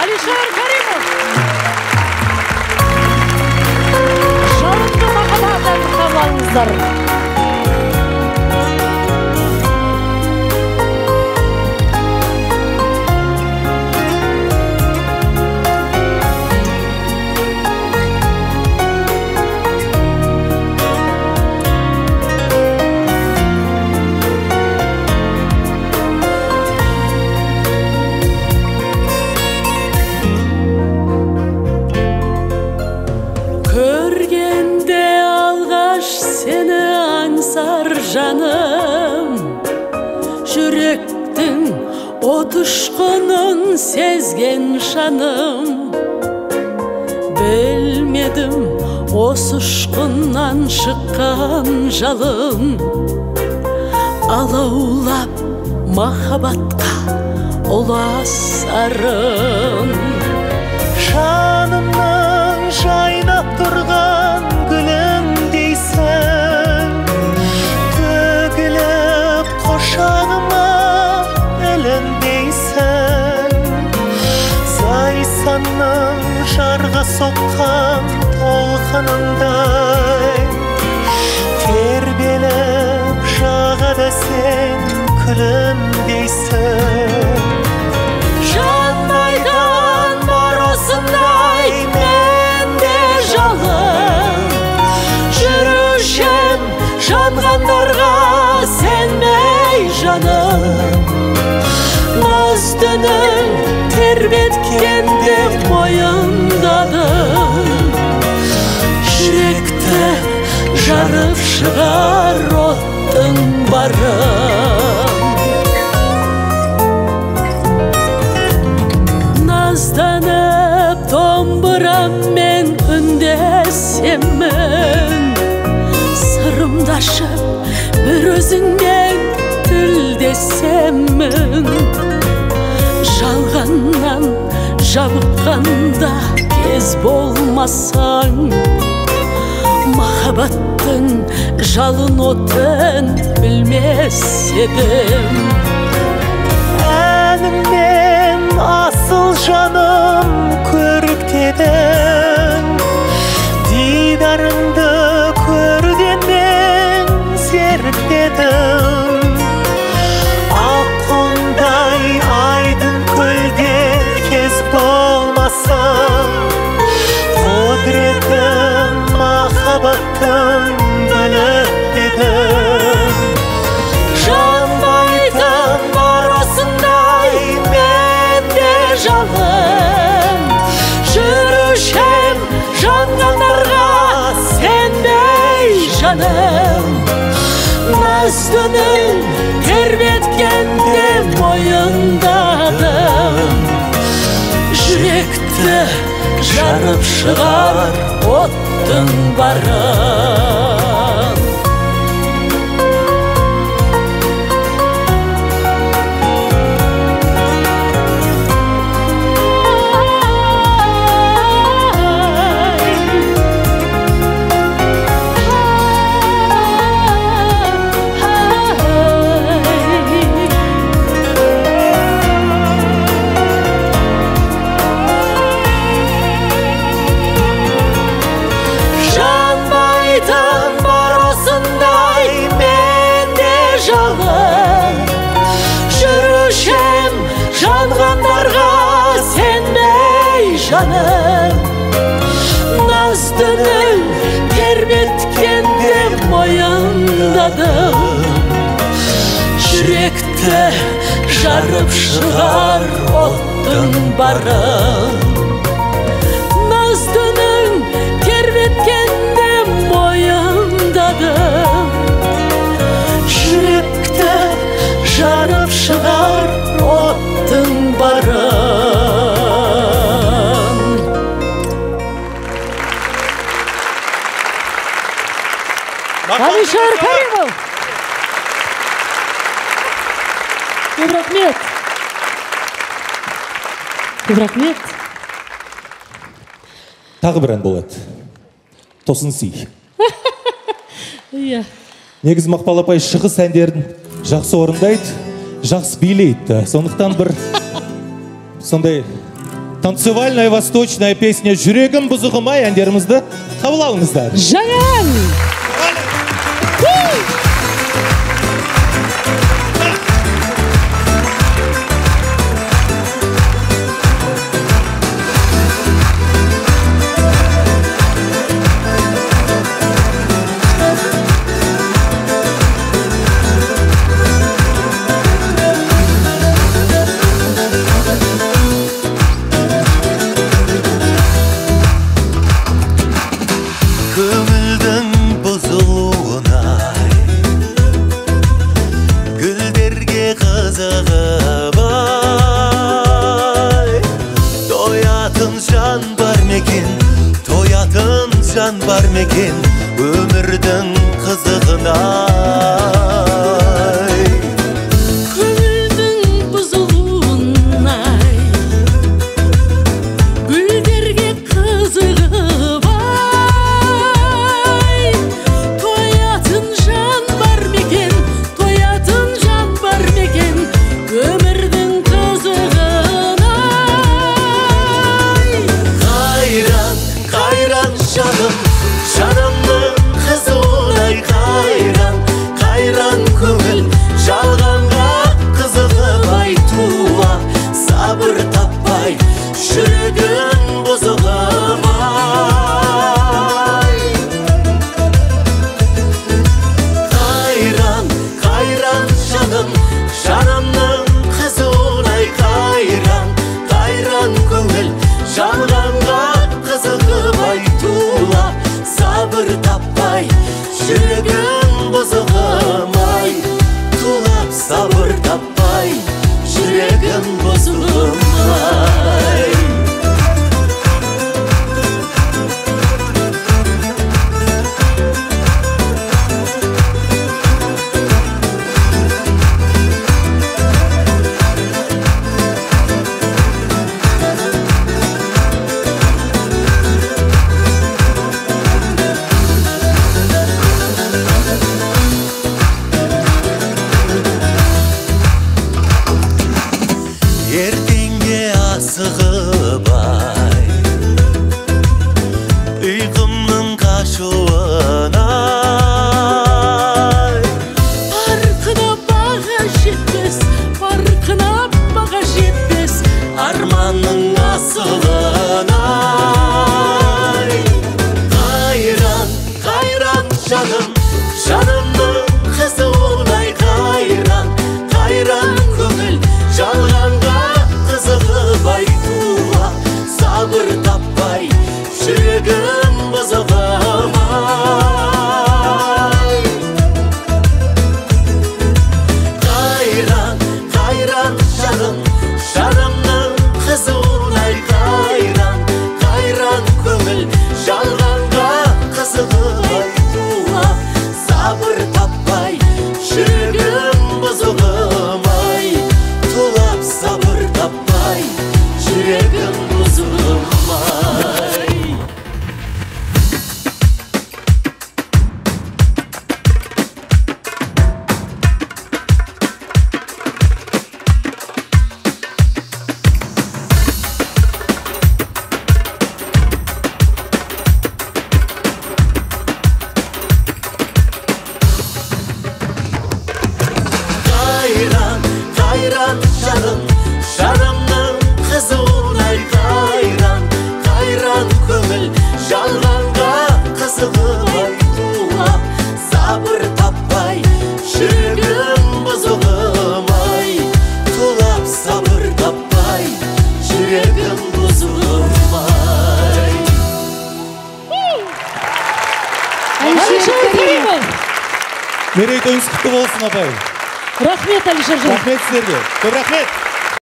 Алишер Каримов. Жалынды махаббаттан қабыл алыңыздар. Жаным, жүректің от ұшқынын сезген жаным, білмедім осы ұшқыннан шыққан жалын, алаулап махаббатқа ұласарын. Жанымның жайнап тұрған гүлің дейсің, Қошағыма ілінбейсің, Зайсанның жарға соққан толқынындай, тербеліп жағада сен күлімдейсің. Жанбайдан бар осындай менде жалын, жүрушем жанғандарға сенбей жаным. Наздының тербеткенде мойындадым, жүректі жарып шығар оттың барын. Назданып домбыраммен үндесемін, сырымды ашып бір өзіңмен тілдесемін. Жалғаннан жабыққанда кез болмасаң, махаббаттың жалын отын білмес едім. Әніммен асыл жаным көріктедің, дидарыңды көргенмен серіктедің. Аққудай айдын көлде кез болмасаң, құдіретін махаббаттың біліп едің. Жанбайтын бар осындай менде жалын, жүрушем жанғандарға сенбей жаным. Наздының тербеткенде мойындадым, жүректі жарып шығар оттың барын. Жүрушем жанғандарға сенбей жаным. Наздының тербеткенде мойындадым, жүректі жарып шығар оттың барын. Наздының тербеткенде мойындадым, жүректі жарып шығар оттың барын. Алишер Каримов. Көп рахмет. Көп рахмет. Тағы бір ән болады. Тосын сый. Иә. Негізі Мақпал апай шығыс әндерін жақсы орындайды, жақсы билейді. Сондықтан бір сондай танцевальная восточная песня «Жүрегім бұзығымай» әндерімізді қабыл алыңыздар. Жаңан! Көңілдің бұзылуынай, гүлдерге қызығып ай, тоятын жан бар мекен, тоятын жан бар мекен, өмірдің қызығынай. Жанымның қызуынай қайран, қайран көңіл, жалғанға қызығып айтуға сабыр таппай, жүрегім бұзығым ай. Қайран, қайран жаным, жанымның қызуынай қайран, қайран көңіл, жалғанға қызығып айтуға сабыр таппай, жүрегім бұзығым ай. Тулап сабыр таппай, жүрегім бұзығым ай. Ертеңге асығып ай, ұйқымның қашуын ай. Парқына баға жетпес, парқына баға жетпес, Арманның асылын ай. Қайран, қайран жаным, жанымның қызуынай қайран, қайран көңіл, жалғанға қызығып айтуға сабыр таппай, жүрегім бұзығым ай. Қайран, қайран жаным, жанымның қызуынай қайран, қайран көңіл, жалғанға қызығып айтуға сабыр таппай, жүрегім бұзығым ай. Тулап сабыр таппай, жүрегім бұзығым ай. Қайран, қайран жаным, жанымның қызуынай қайран, қайран көңіл, жалғанға қызығып айтуға сабыр таппай, жүрегім бұзығым ай. Тулап сабыр таппай, жүрегім бұзығым ай. Алишер Каримов! Мерейтойыңыз құтты болсын, апай. Рахмет, Алишер Жан. Рахмет сіздерге. Көп рахмет.